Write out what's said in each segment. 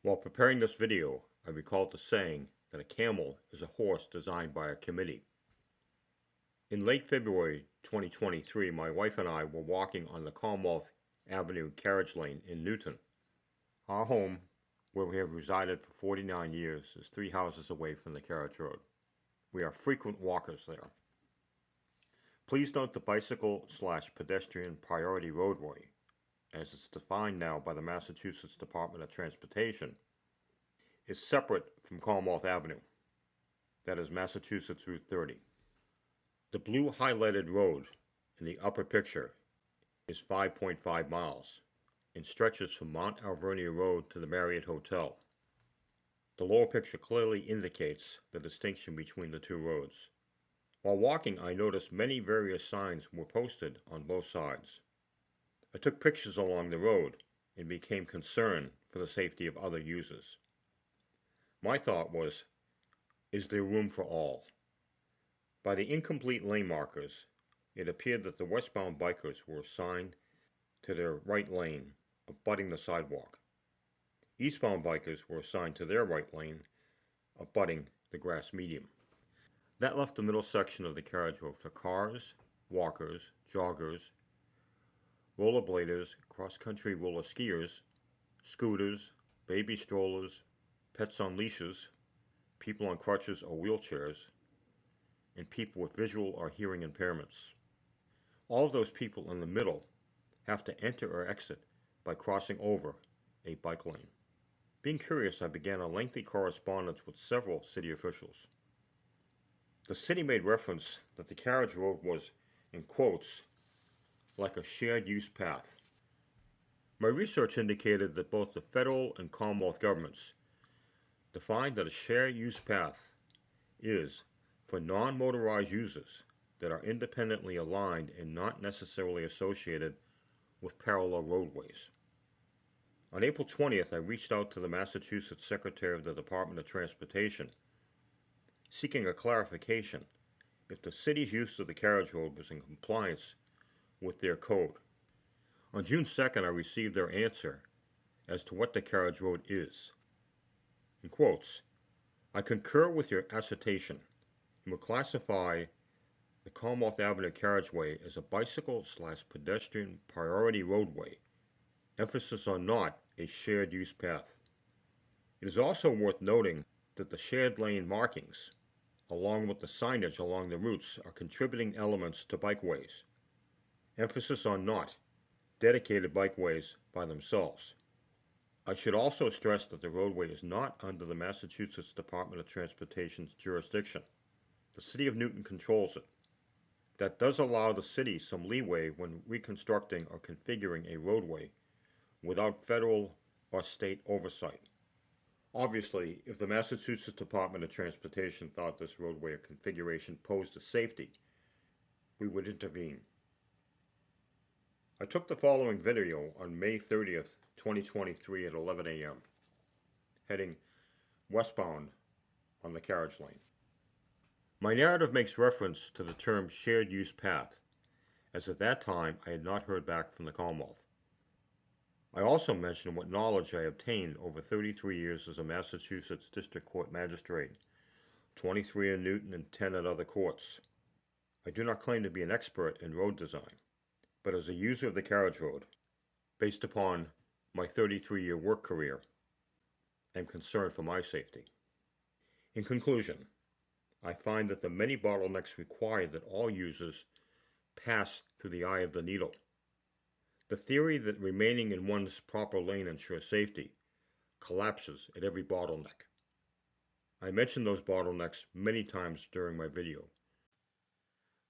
While preparing this video, I recalled the saying that a camel is a horse designed by a committee. In late February 2023, my wife and I were walking on the Commonwealth Avenue carriage lane in Newton. Our home, where we have resided for 49 years, is 3 houses away from the carriage road. We are frequent walkers there. Please note the bicycle/pedestrian priority roadway, as it's defined now by the Massachusetts Department of Transportation, is separate from Commonwealth Avenue. That is Massachusetts Route 30. The blue highlighted road in the upper picture is 5.5 miles and stretches from Mount Alvernia Road to the Marriott Hotel. The lower picture clearly indicates the distinction between the two roads. While walking, I noticed many various signs were posted on both sides. I took pictures along the road and became concerned for the safety of other users. My thought was, is there room for all? By the incomplete lane markers, it appeared that the westbound bikers were assigned to their right lane, abutting the sidewalk. Eastbound bikers were assigned to their right lane, abutting the grass median. That left the middle section of the carriage road for cars, walkers, joggers, rollerbladers, cross-country roller skiers, scooters, baby strollers, pets on leashes, people on crutches or wheelchairs, and people with visual or hearing impairments. All of those people in the middle have to enter or exit by crossing over a bike lane. Being curious, I began a lengthy correspondence with several city officials. The city made reference that the carriage road was, in quotes, like a shared use path. My research indicated that both the federal and Commonwealth governments defined that a shared use path is for non-motorized users that are independently aligned and not necessarily associated with parallel roadways. On April 20th, I reached out to the Massachusetts Secretary of the Department of Transportation, seeking a clarification if the city's use of the carriage road was in compliance with their code. On June 2nd, I received their answer as to what the carriage road is. In quotes, I concur with your assertion and will classify the Commonwealth Avenue carriageway as a bicycle/pedestrian priority roadway, emphasis on not a shared use path. It is also worth noting that the shared lane markings, along with the signage along the routes, are contributing elements to bikeways. Emphasis on not dedicated bikeways by themselves. I should also stress that the roadway is not under the Massachusetts Department of Transportation's jurisdiction. The City of Newton controls it. That does allow the city some leeway when reconstructing or configuring a roadway without federal or state oversight. Obviously, if the Massachusetts Department of Transportation thought this roadway configuration posed a safety, we would intervene. I took the following video on May 30th, 2023 at 11 a.m., heading westbound on the carriage lane. My narrative makes reference to the term shared use path, as at that time I had not heard back from the Commonwealth. I also mention what knowledge I obtained over 33 years as a Massachusetts District Court magistrate, 23 in Newton and 10 at other courts. I do not claim to be an expert in road design, but as a user of the carriage road, based upon my 33-year work career, I am concerned for my safety. In conclusion, I find that the many bottlenecks require that all users pass through the eye of the needle. The theory that remaining in one's proper lane ensures safety collapses at every bottleneck. I mentioned those bottlenecks many times during my video.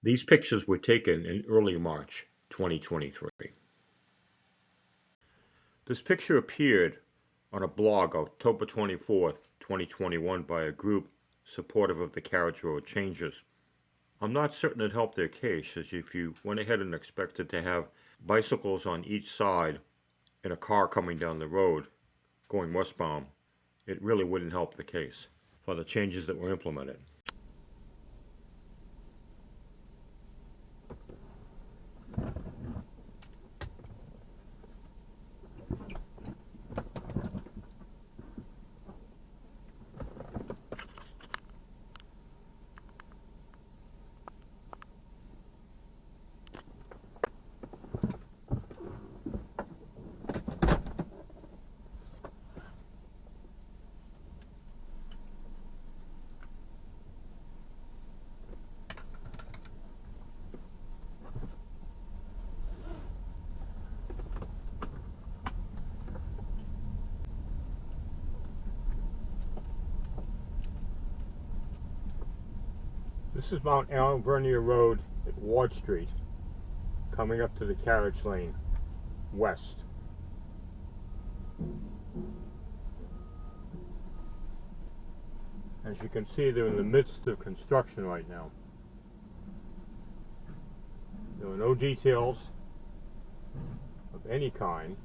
These pictures were taken in early March 2023. This picture appeared on a blog October 24th, 2021 by a group supportive of the carriage road changes. I'm not certain it helped their case, as if you went ahead and expected to have bicycles on each side and a car coming down the road going westbound, it really wouldn't help the case for the changes that were implemented. This is Mount Alvernia Road at Ward Street, coming up to the carriage lane west. As you can see, they're in the midst of construction right now. There are no details of any kind.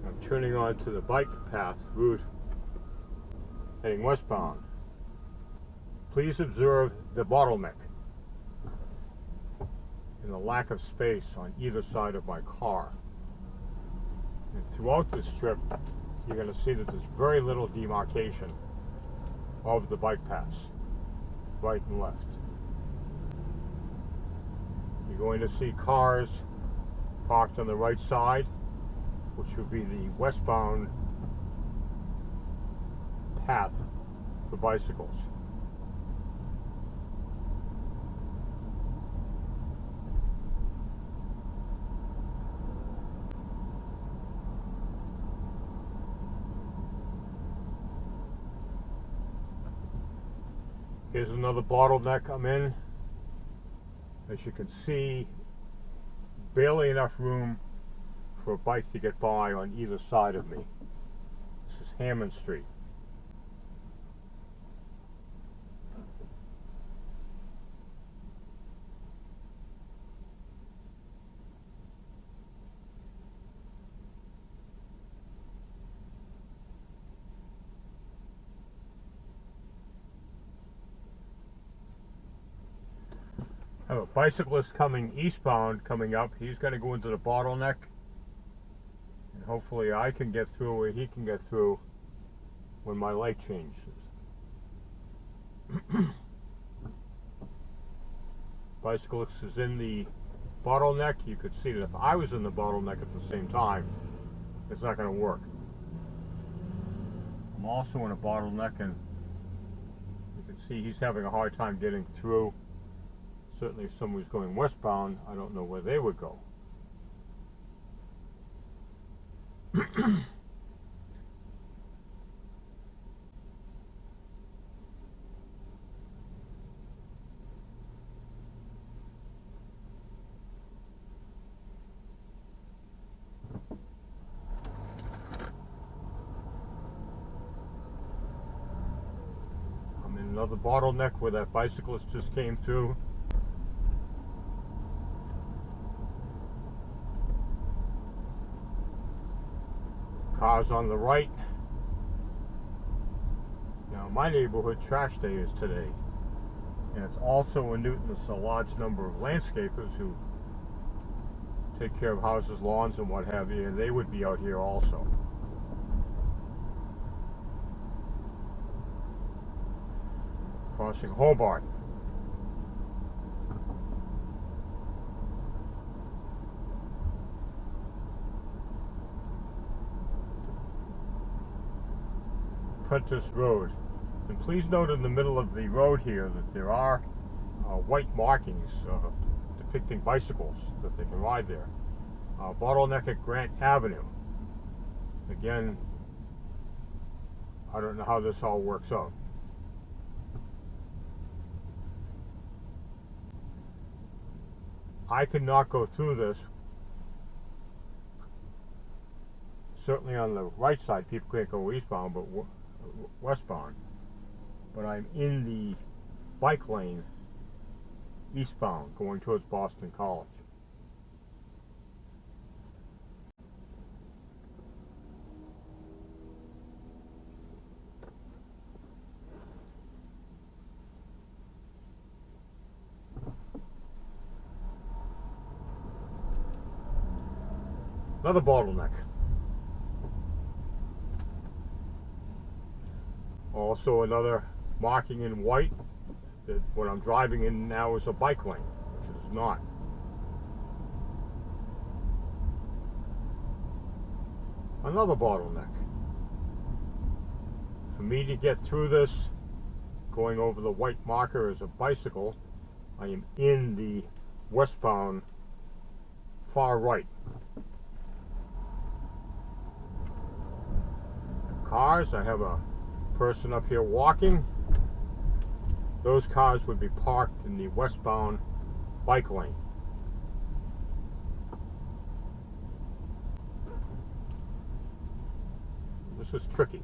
I'm turning on to the bike path route heading westbound. Please observe the bottleneck and the lack of space on either side of my car. And throughout this strip, you're going to see that there's very little demarcation of the bike paths, right and left. You're going to see cars parked on the right side, which would be the westbound path for bicycles. Here's another bottleneck I'm in. As you can see, barely enough room for a bike to get by on either side of me. This is Hammond Street. I have a bicyclist coming eastbound coming up. He's going to go into the bottleneck, and hopefully I can get through where he can get through when my light changes. Bicyclist is in the bottleneck. You could see that if I was in the bottleneck at the same time, it's not going to work. I'm also in a bottleneck, and you can see he's having a hard time getting through. Certainly if someone was going westbound, I don't know where they would go. I'm in another bottleneck where that bicyclist just came through. Cars on the right. Now, my neighborhood trash day is today, and it's also in Newton. There's a large number of landscapers who take care of houses, lawns, and what have you, and they would be out here also. Crossing Hobart. Prentice Road. And please note in the middle of the road here that there are white markings depicting bicycles that they can ride there. Bottleneck at Grant Avenue. Again, I don't know how this all works out. I could not go through this. Certainly on the right side, people can't go eastbound, but westbound. But I'm in the bike lane eastbound going towards Boston College. Another bottleneck. Also another marking in white that what I'm driving in now is a bike lane, which it is not. Another bottleneck. For me to get through this, going over the white marker as a bicycle, I am in the westbound far right. cars. I have a person up here walking. Those cars would be parked in the westbound bike lane. This is tricky.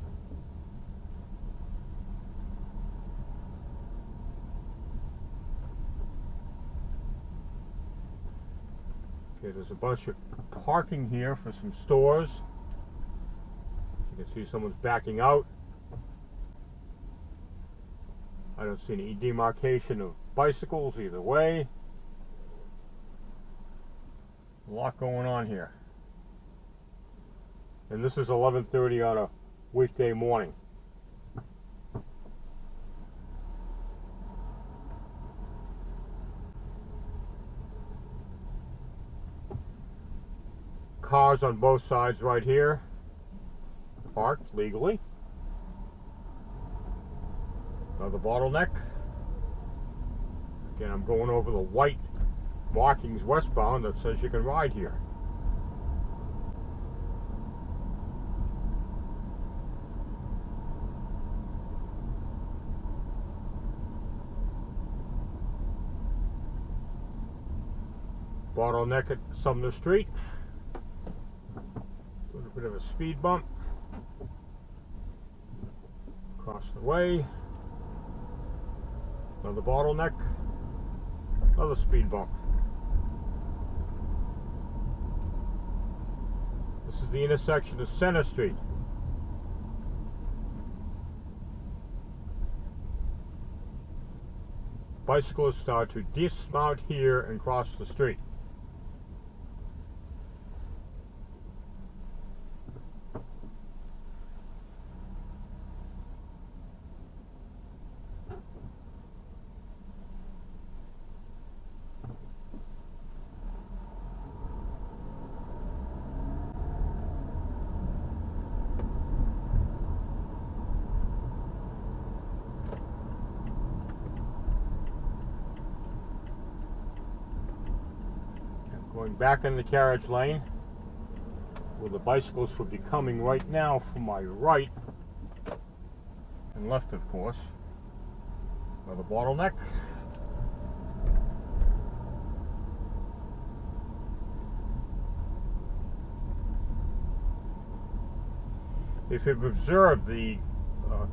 Okay, there's a bunch of parking here for some stores. You can see someone's backing out. I don't see any demarcation of bicycles either way. A lot going on here. And this is 11:30 on a weekday morning. Cars on both sides right here, parked legally. Another bottleneck. Again, I'm going over the white markings westbound that says you can ride here. Bottleneck at Sumner Street. A little bit of a speed bump. Across the way. Another bottleneck. Another speed bump. This is the intersection of Center Street. Bicyclists start to dismount here and cross the street. Going back in the carriage lane, where the bicyclists would be coming right now from my right and left, of course. Another bottleneck. If you've observed the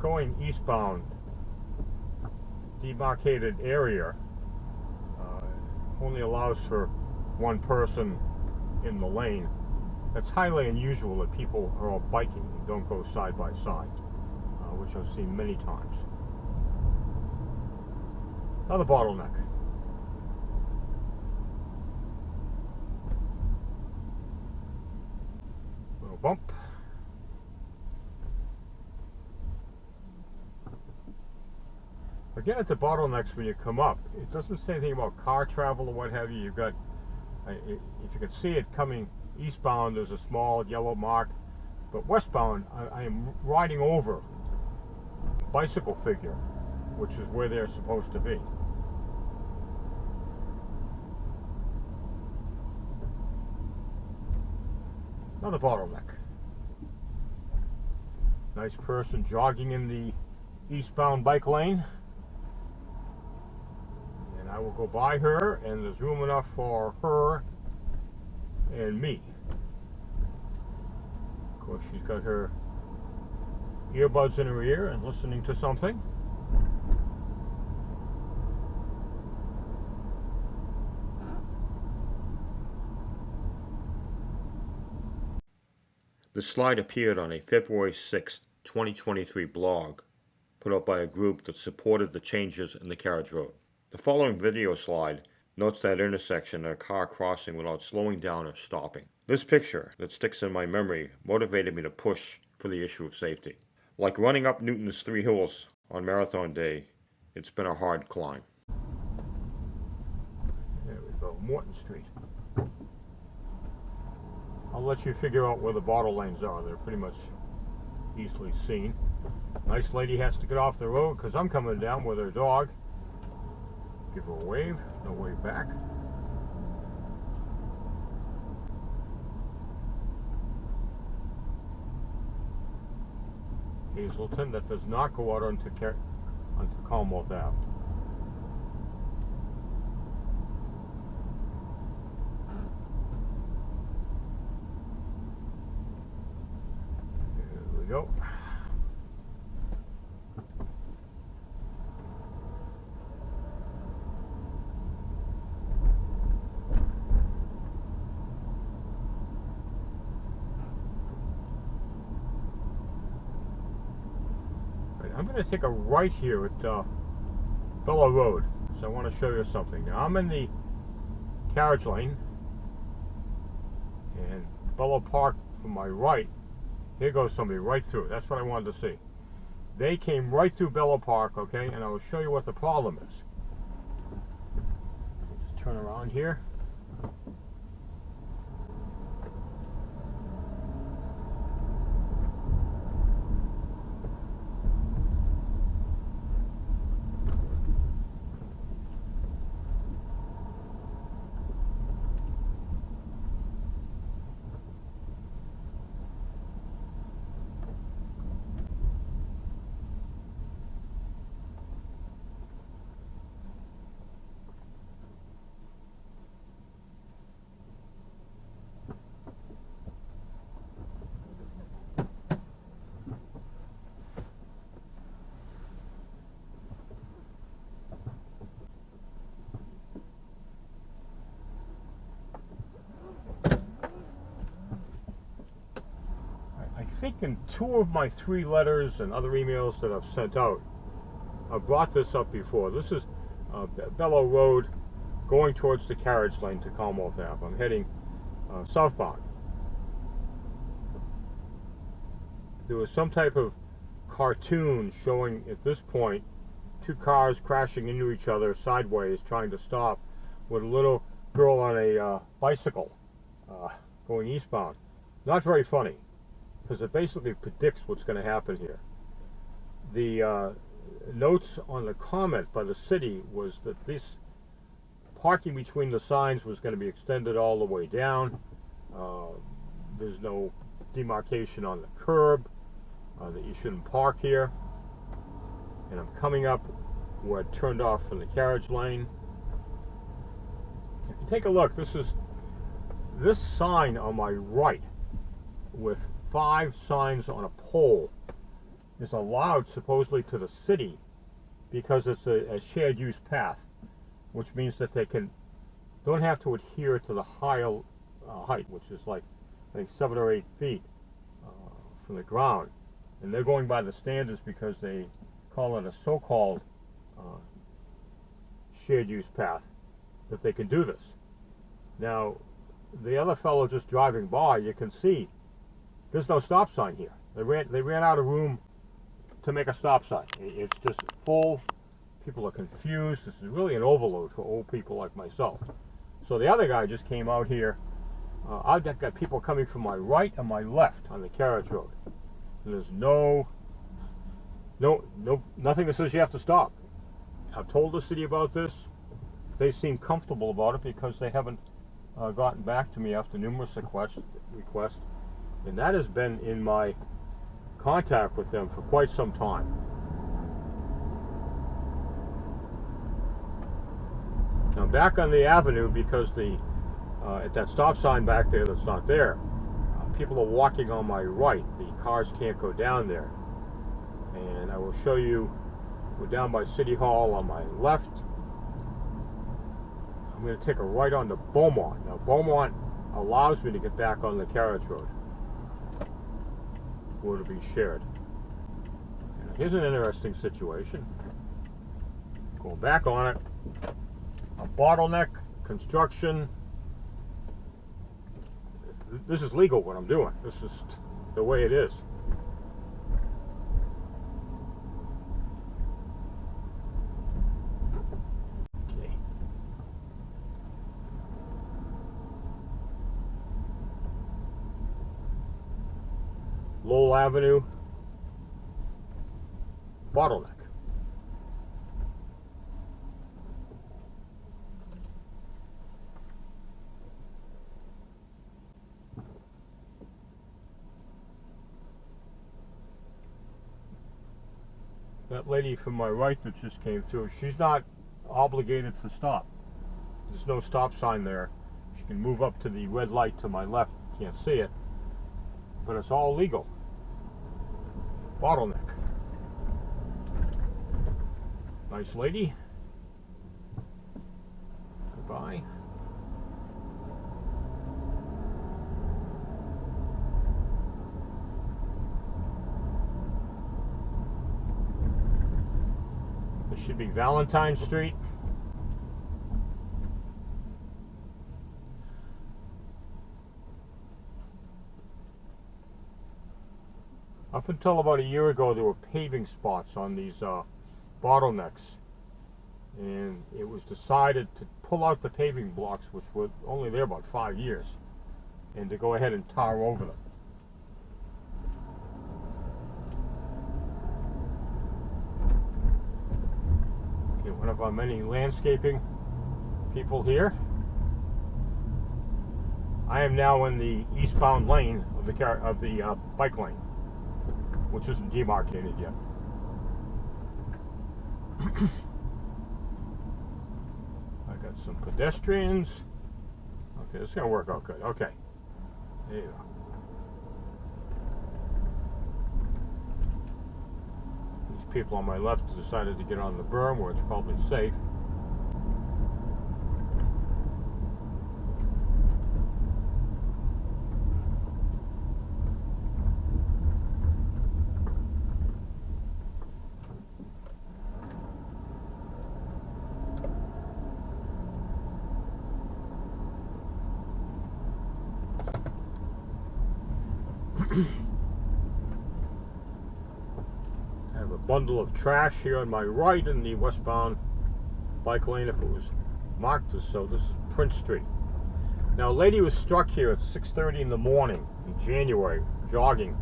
going eastbound demarcated area, only allows for one person in the lane. That's highly unusual that people are all biking and don't go side by side, which I've seen many times. Another bottleneck. Little bump. Again, at the bottlenecks when you come up, it doesn't say anything about car travel or what have you. You've got, if you can see it coming eastbound, there's a small yellow mark, but westbound, I am riding over a bicycle figure, which is where they're supposed to be. Another bottleneck. Nice person jogging in the eastbound bike lane. And I will go by her, and there's room enough for her and me. Of course, she's got her earbuds in her ear and listening to something. The slide appeared on a February 6, 2023 blog put up by a group that supported the changes in the carriage road. The following video slide notes that intersection and a car crossing without slowing down or stopping. This picture that sticks in my memory motivated me to push for the issue of safety. Like running up Newton's 3 hills on marathon day, it's been a hard climb. There we go, Morton Street. I'll let you figure out where the bottle lanes are. They're pretty much easily seen. Nice lady has to get off the road because I'm coming down with her dog. Give her a wave, no wave back. Hazleton that does not go out onto Commonwealth Ave. There we go. I'm going to take a right here at Bellow Road, so I want to show you something. Now I'm in the carriage lane, and Bellow Park from my right. Here goes somebody right through. That's what I wanted to see. They came right through Bellow Park, okay, and I will show you what the problem is. Let's turn around here. I think in 2 of my 3 letters and other emails that I've sent out, I've brought this up before. This is Bellow Road going towards the carriage lane to Commonwealth Ave. I'm heading southbound. There was some type of cartoon showing at this point 2 cars crashing into each other sideways trying to stop with a little girl on a bicycle going eastbound. Not very funny, because it basically predicts what's going to happen here. The notes on the comment by the city was that this parking between the signs was going to be extended all the way down. There's no demarcation on the curb, that you shouldn't park here. And I'm coming up where I turned off from the carriage lane. If you take a look, this sign on my right with 5 signs on a pole is allowed supposedly to the city because it's a shared use path, which means that they don't have to adhere to the higher height, which is like I think 7 or 8 feet from the ground, and they're going by the standards because they call it a so-called shared use path, that they can do this. Now the other fellow just driving by, you can see there's no stop sign here. They ran out of room to make a stop sign. It's just full. People are confused. This is really an overload for old people like myself. So the other guy just came out here. I've got people coming from my right and my left on the carriage road. And there's nothing that says you have to stop. I've told the city about this. They seem comfortable about it because they haven't gotten back to me after numerous requests. And that has been in my contact with them for quite some time. Now back on the avenue, because at that stop sign back there that's not there, people are walking on my right. The cars can't go down there. And I will show you, we're down by City Hall on my left. I'm going to take a right onto Beaumont. Now Beaumont allows me to get back on the carriage road, were to be shared. Now, here's an interesting situation. Going back on it, a bottleneck, construction. This is legal what I'm doing. This is the way it is. Okay. Lowell Avenue, bottleneck. That lady from my right that just came through, she's not obligated to stop. There's no stop sign there. She can move up to the red light to my left. Can't see it, but it's all legal. Bottleneck. Nice lady. Goodbye. This should be Valentine Street. Up until about a year ago, there were paving spots on these bottlenecks, and it was decided to pull out the paving blocks, which were only there about 5 years, and to go ahead and tar over them. Okay, one of our many landscaping people here. I am now in the eastbound lane of the bike lane, which isn't demarcated yet. I got some pedestrians. Okay, this is gonna work out good. Okay, there you go. These people on my left decided to get on the berm where it's probably safe. I have a bundle of trash here on my right in the westbound bike lane if it was marked as so. This is Prince Street. Now, a lady was struck here at 6:30 in the morning in January, jogging,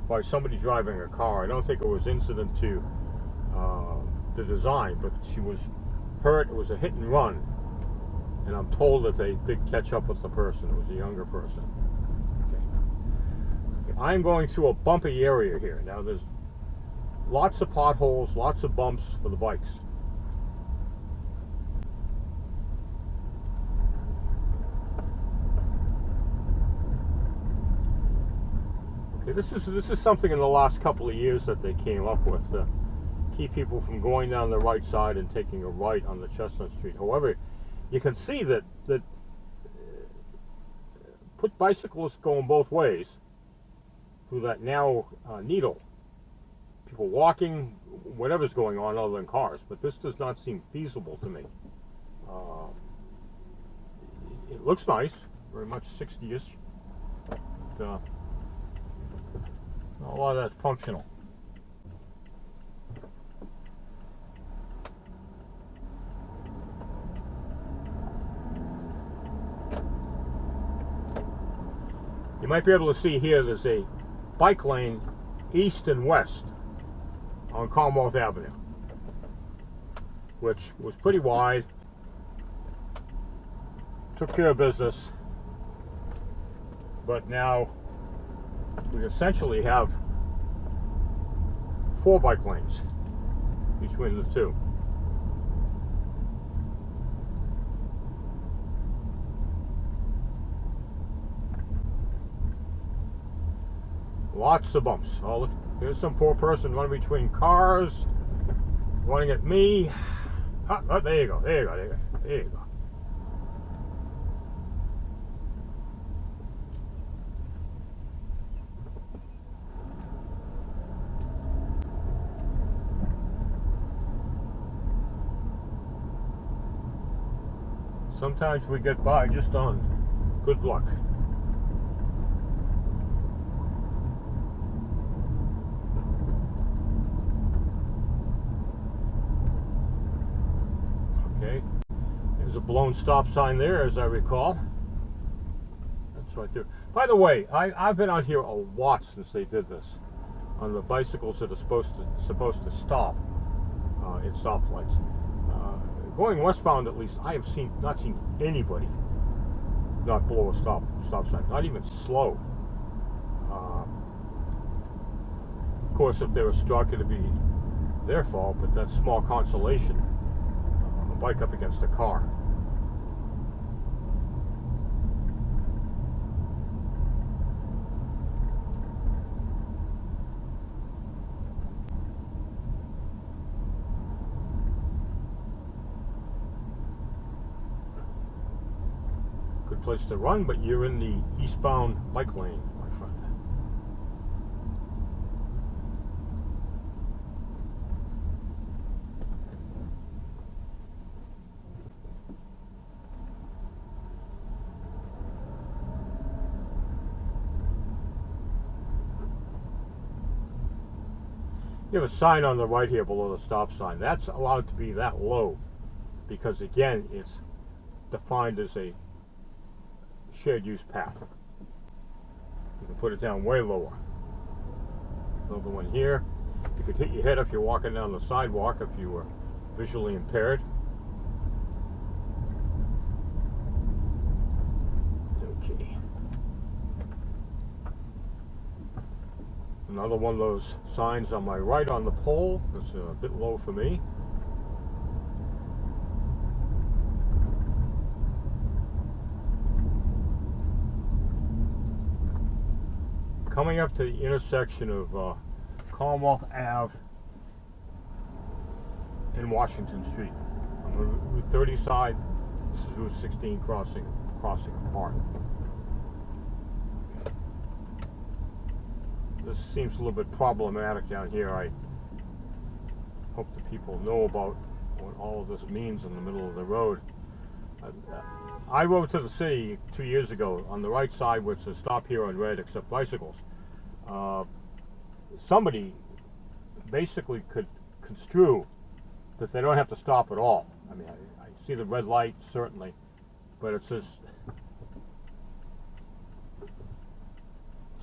by somebody driving a car. I don't think it was incident to the design, but she was hurt. It was a hit and run, and I'm told that they did catch up with the person. It was a younger person. I'm going through a bumpy area here. Now there's lots of potholes, lots of bumps for the bikes. Okay, this is something in the last couple of years that they came up with to keep people from going down the right side and taking a right on the Chestnut Street. However, you can see that put bicyclists going both ways through that narrow needle. People walking, whatever's going on other than cars, but this does not seem feasible to me. It looks nice, very much 60-ish, but not a lot of that's functional. You might be able to see here there's a bike lane east and west on Commonwealth Avenue, which was pretty wide, took care of business, but now we essentially have 4 bike lanes between the two. Lots of bumps. Oh, look, here's some poor person running between cars, running at me. Oh, there you go, there you go, there you go, there you go. Sometimes we get by just on good luck. There's a blown stop sign there, as I recall. That's right there. By the way, I've been out here a lot since they did this on the bicycles that are supposed to stop in stoplights. Going westbound, at least, I have not seen anybody not blow a stop sign, not even slow. Of course, if they were struck, it'd be their fault, but that's small consolation. A bike up against a car. Good place to run, but you're in the eastbound bike lane, my friend. You have a sign on the right here below the stop sign. That's allowed to be that low because, again, it's defined as a shared use path. You can put it down way lower. Another one here. You could hit your head if you're walking down the sidewalk if you were visually impaired. Okay. Another one of those signs on my right on the pole. It's a bit low for me. Coming up to the intersection of Commonwealth Ave and Washington Street. On the Route 30 side, this is Route 16 crossing apart. This seems a little bit problematic down here. I hope that people know about what all of this means in the middle of the road. I rode to the city 2 years ago on the right side where it says stop here on red except bicycles. Somebody basically could construe that they don't have to stop at all. I mean, I see the red light certainly, but it says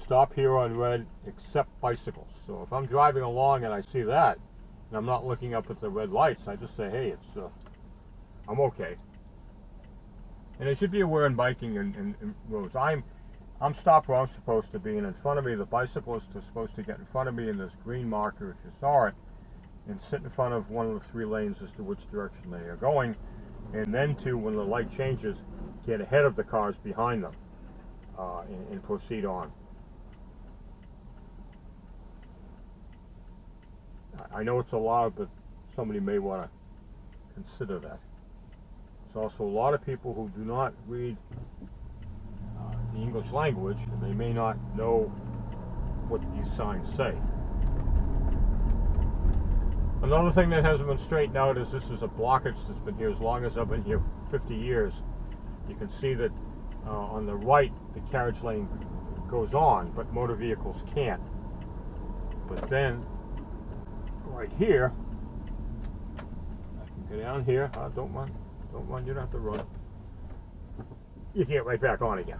stop here on red except bicycles. So if I'm driving along and I see that and I'm not looking up at the red lights, I just say, hey, I'm okay. And I should be aware in biking and roads. I'm stopped where I'm supposed to be, and in front of me, the bicyclist is supposed to get in front of me in this green marker, if you saw it, and sit in front of one of the three lanes as to which direction they are going, and then to, when the light changes, get ahead of the cars behind them and proceed on. I know it's allowed, but somebody may want to consider that. There's also a lot of people who do not read the English language, and they may not know what these signs say. Another thing that hasn't been straightened out is this is a blockage that's been here as long as I've been here, 50 years. You can see that on the right the carriage lane goes on, but motor vehicles can't. But then right here, I can go down here. Don't run, you don't have to run. You can get right back on again.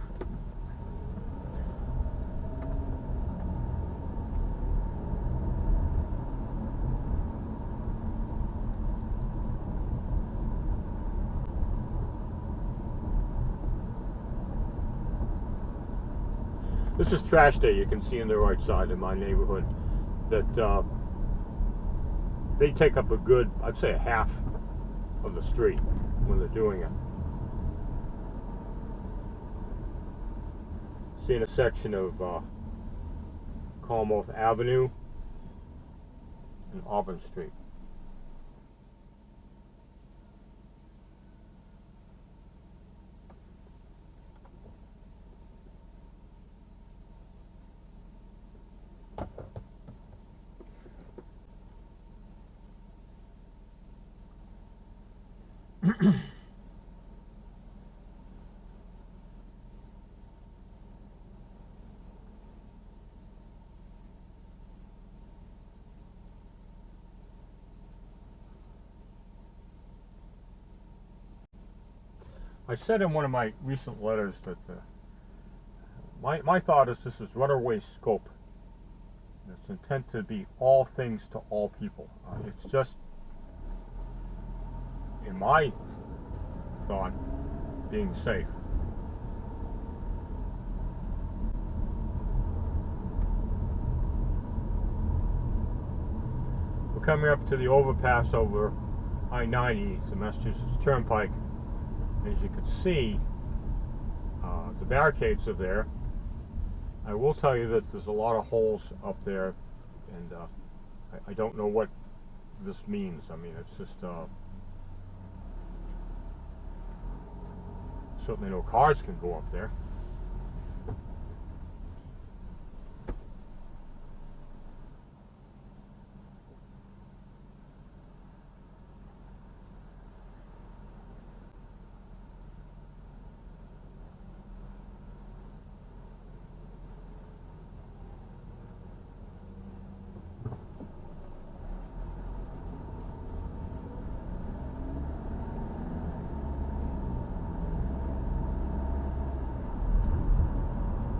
This is trash day. You can see on the right side in my neighborhood that they take up a good, I'd say, a half of the street when they're doing it. See in a section of Commonwealth Avenue and Auburn Street. I said in one of my recent letters that my thought is this is roadway scope. It's intent to be all things to all people. It's just, in my thought, being safe. We're coming up to the overpass over I-90, the Massachusetts Turnpike. As you can see, the barricades are there. I will tell you that there's a lot of holes up there, and I don't know what this means. I mean, it's just certainly no cars can go up there.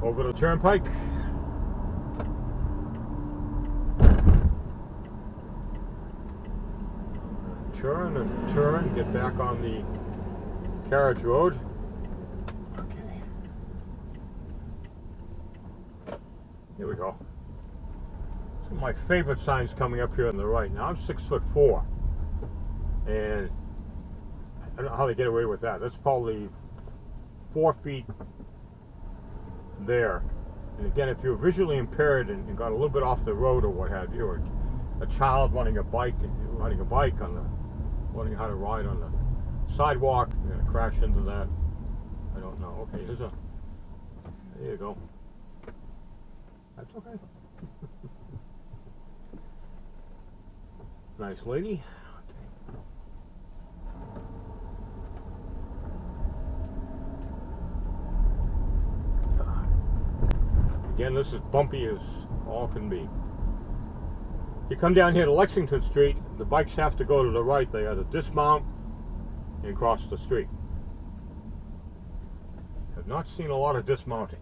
Over the turnpike. Turn and turn, get back on the Carriage road. Okay. Here we go. Some of my favorite signs coming up here on the right. Now I'm 6'4", and I don't know how they get away with that. That's probably 4 feet there. And again, if you're visually impaired and got a little bit off the road or what have you, or a child running a bike on the, learning how to ride on the sidewalk, you're gonna crash into that. I don't know. Okay, there you go. That's okay. Nice lady. Again, this is bumpy as all can be. You come down here to Lexington Street, the bikes have to go to the right. They have to dismount and cross the street. Have not seen a lot of dismounting.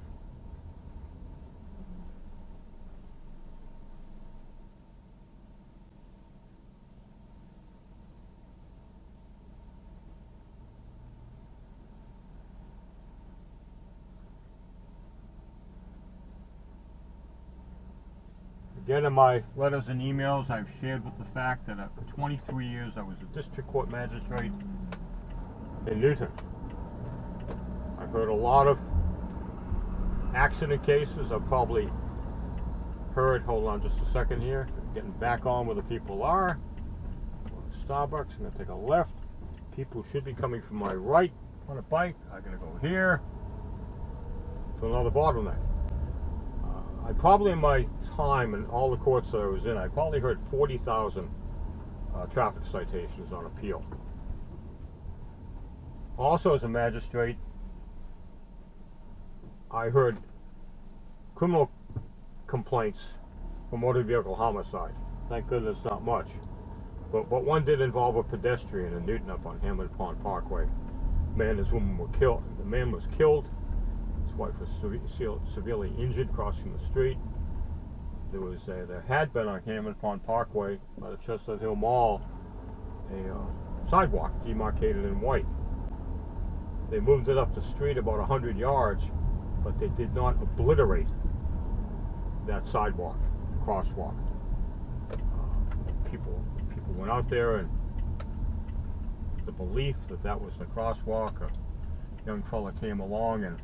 Again, in my letters and emails, I've shared with the fact that for 23 years I was a district court magistrate in Newton. I've heard a lot of accident cases. I've probably heard, hold on just a second here, getting back on where the people are. Starbucks, I'm going to take a left. People should be coming from my right on a bike. I'm going to go here to another bottleneck. I probably, in my time in all the courts that I was in, I probably heard 40,000 traffic citations on appeal. Also, as a magistrate, I heard criminal complaints for motor vehicle homicide. Thank goodness, not much. But one did involve a pedestrian in Newton up on Hammond Pond Parkway. Man and his woman were killed. The man was killed. His wife was severely injured crossing the street. There had been on Hammond Pond Parkway by the Chestnut Hill Mall a sidewalk demarcated in white. They moved it up the street about 100 yards, but they did not obliterate that sidewalk, crosswalk. People went out there, and the belief that that was the crosswalk, a young fella came along and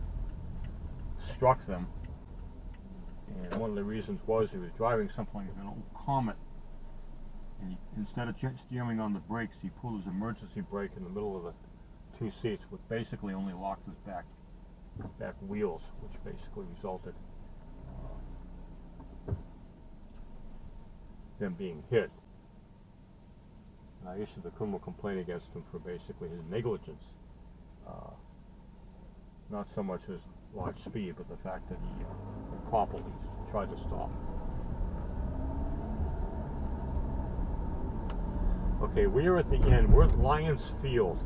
struck them. And one of the reasons was he was driving something like an old Comet, and instead of jamming on the brakes, he pulled his emergency brake in the middle of the two seats, which basically only locked his back wheels, which basically resulted them being hit. And I issued a criminal complaint against him for basically his negligence, not so much his large speed, but the fact that he improperly tried to stop. Okay, we are at the end. We're at Lions Field.